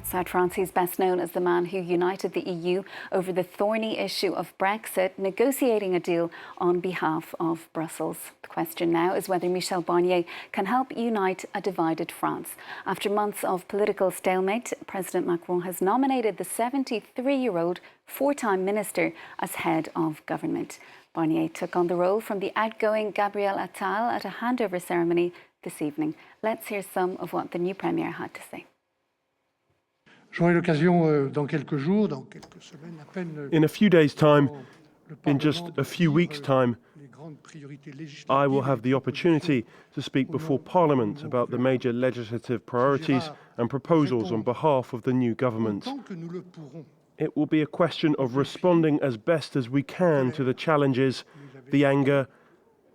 Outside France, he's best known as the man who united the EU over the thorny issue of Brexit, negotiating a deal on behalf of Brussels. The question now is whether Michel Barnier can help unite a divided France. After months of political stalemate, President Macron has nominated the 73-year-old four-time minister as head of government. Barnier took on the role from the outgoing Gabriel Attal at a handover ceremony this evening. Let's hear some of what the new premier had to say. In a few days' time, in just a few weeks' time, I will have the opportunity to speak before Parliament about the major legislative priorities and proposals on behalf of the new government. It will be a question of responding as best as we can to the challenges, the anger,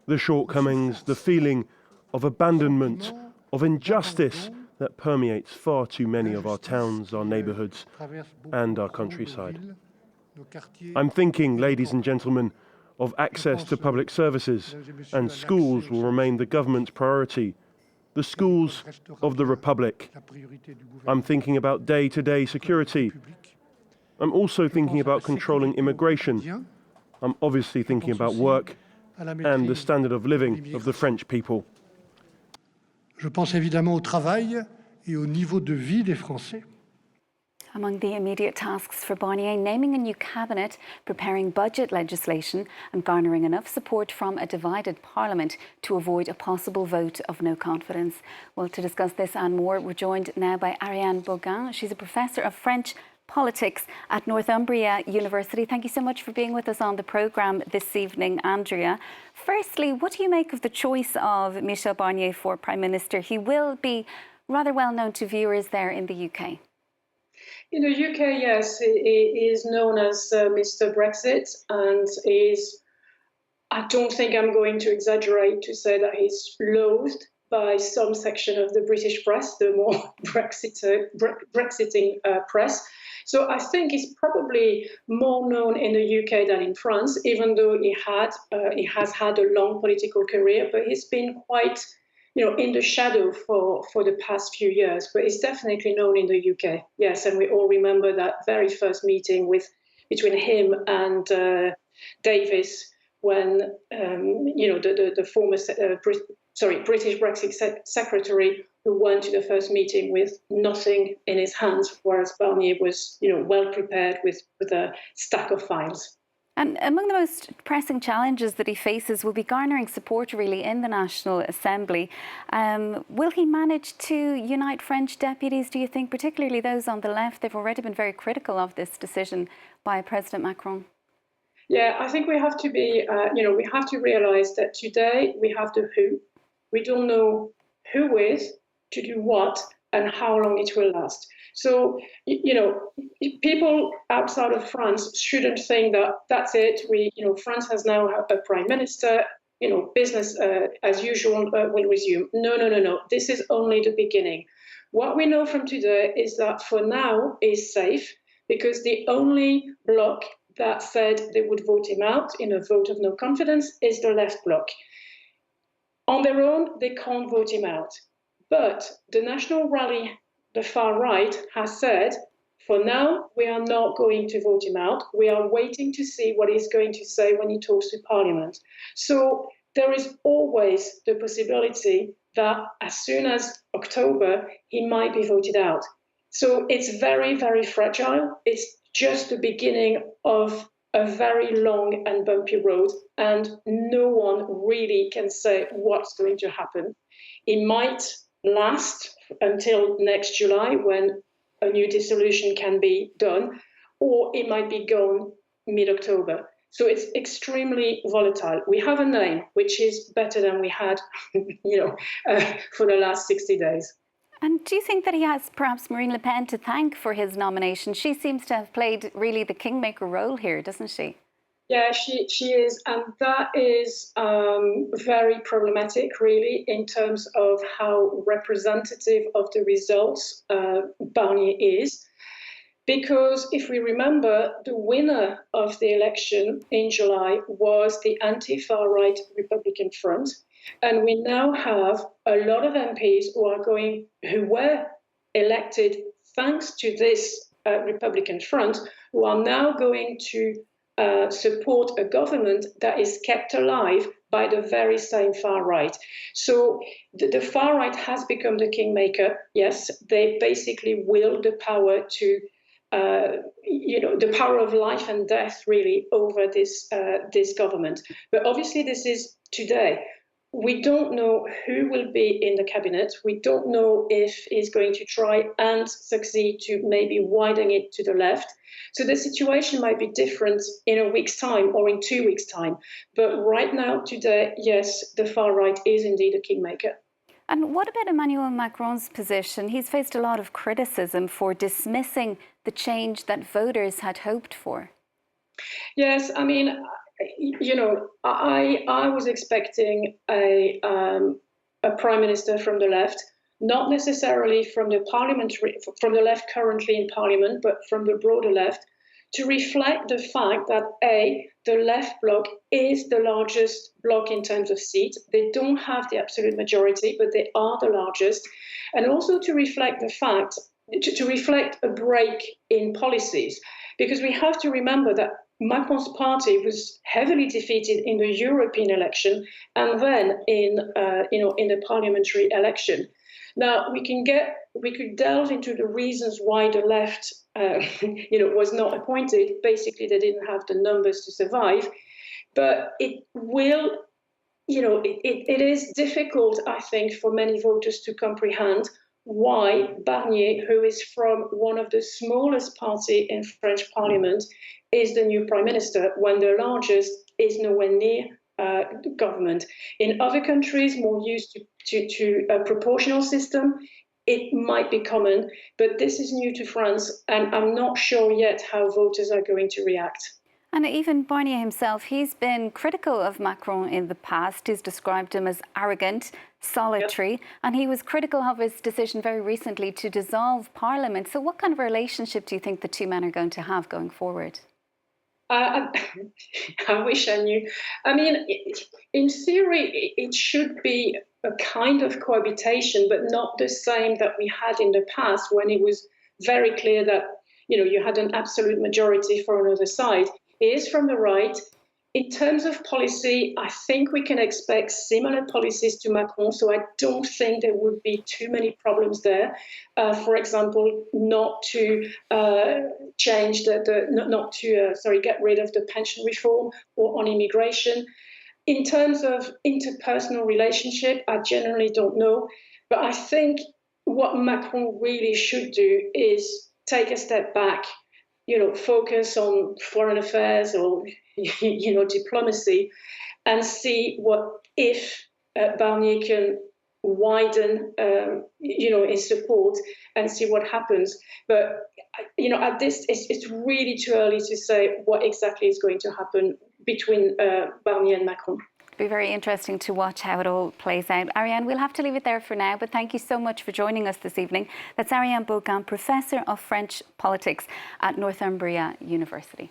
the shortcomings, the feeling of abandonment, of injustice that permeates far too many of our towns, our neighbourhoods and our countryside. I'm thinking, ladies and gentlemen, of access to public services, and schools will remain the government's priority, the schools of the Republic. I'm thinking about day-to-day security. I'm also thinking about controlling immigration. I'm obviously thinking about work and the standard of living of the French people. Je pense évidemment au travail et au niveau de vie des Français. Among the immediate tasks for Barnier, naming a new cabinet, preparing budget legislation and garnering enough support from a divided Parliament to avoid a possible vote of no confidence. Well, to discuss this and more, we're joined now by Ariane Bogain. She's a professor of French politics at Northumbria University. Thank you so much for being with us on the programme this evening, Andrea. Firstly, what do you make of the choice of Michel Barnier for Prime Minister? He will be rather well known to viewers there in the UK. In the UK, yes, he is known as Mr. Brexit, and I don't think I'm going to exaggerate to say that he's loathed by some section of the British press, the more Brexiting press. So I think he's probably more known in the UK than in France, even though he has had a long political career, but he's been quite, in the shadow for the past few years. But he's definitely known in the UK, yes, and we all remember that very first meeting between him and Davis when the former British Brexit secretary, who went to the first meeting with nothing in his hands, whereas Barnier was, well prepared with a stack of files. And among the most pressing challenges that he faces will be garnering support really in the National Assembly. Will he manage to unite French deputies, do you think, particularly those on the left? They've already been very critical of this decision by President Macron. Yeah, I think we have to be, we have to realise that today we have the who. We don't know who is, to do what, and how long it will last. So, people outside of France shouldn't think that that's it. France has now a prime minister, business as usual will resume. No. This is only the beginning. What we know from today is that for now is safe, because the only bloc that said they would vote him out in a vote of no confidence is the left bloc. On their own, they can't vote him out. But the National Rally, the far right, has said, for now, we are not going to vote him out. We are waiting to see what he's going to say when he talks to Parliament. So there is always the possibility that as soon as October, he might be voted out. So it's very, very fragile. It's just the beginning of a very long and bumpy road, and no one really can say what's going to happen. It might last until next July, when a new dissolution can be done, or it might be gone mid-October. So it's extremely volatile. We have a name, which is better than we had, for the last 60 days. And do you think that he has perhaps Marine Le Pen to thank for his nomination? She seems to have played really the kingmaker role here, doesn't she? Yeah, she is, and that is very problematic, really, in terms of how representative of the results Barnier is. Because if we remember, the winner of the election in July was the anti-far right Republican Front. And we now have a lot of MPs who were elected thanks to this Republican front, who are now going to support a government that is kept alive by the very same far right. So the far right has become the kingmaker. Yes, they basically wield the power to, the power of life and death really over this government. But obviously this is today. We don't know who will be in the cabinet. We don't know if he's going to try and succeed to maybe widen it to the left. So the situation might be different in a week's time or in 2 weeks' time. But right now, today, yes, the far right is indeed a kingmaker. And what about Emmanuel Macron's position? He's faced a lot of criticism for dismissing the change that voters had hoped for. Yes, I mean, I was expecting a prime minister from the left, not necessarily from the parliamentary, from the left currently in parliament, but from the broader left, to reflect the fact that the left bloc is the largest bloc in terms of seats. They don't have the absolute majority, but they are the largest, and also to reflect the fact, to reflect a break in policies, because we have to remember that Macron's party was heavily defeated in the European election and then in the parliamentary election. Now we could delve into the reasons why the left, was not appointed. Basically, they didn't have the numbers to survive. But it will, it is difficult, I think, for many voters to comprehend why Barnier, who is from one of the smallest parties in French Parliament, is the new prime minister when the largest is nowhere near the government. In other countries more used to a proportional system, it might be common, but this is new to France, and I'm not sure yet how voters are going to react. And even Barnier himself, he's been critical of Macron in the past. He's described him as arrogant, solitary, yep. And he was critical of his decision very recently to dissolve Parliament. So what kind of relationship do you think the two men are going to have going forward? I wish I knew. I mean, in theory, it should be a kind of cohabitation, but not the same that we had in the past when it was very clear that, you had an absolute majority for another side. He is from the right. In terms of policy, I think we can expect similar policies to Macron, so I don't think there would be too many problems there. For example, not to change get rid of the pension reform or on immigration. In terms of interpersonal relationship, I generally don't know, but I think what Macron really should do is take a step back, focus on foreign affairs or, diplomacy, and see what if Barnier can widen, his support and see what happens. But, at this, it's really too early to say what exactly is going to happen between Barnier and Macron. It'll be very interesting to watch how it all plays out. Ariane, we'll have to leave it there for now, but thank you so much for joining us this evening. That's Ariane Bogain, Professor of French Politics at Northumbria University.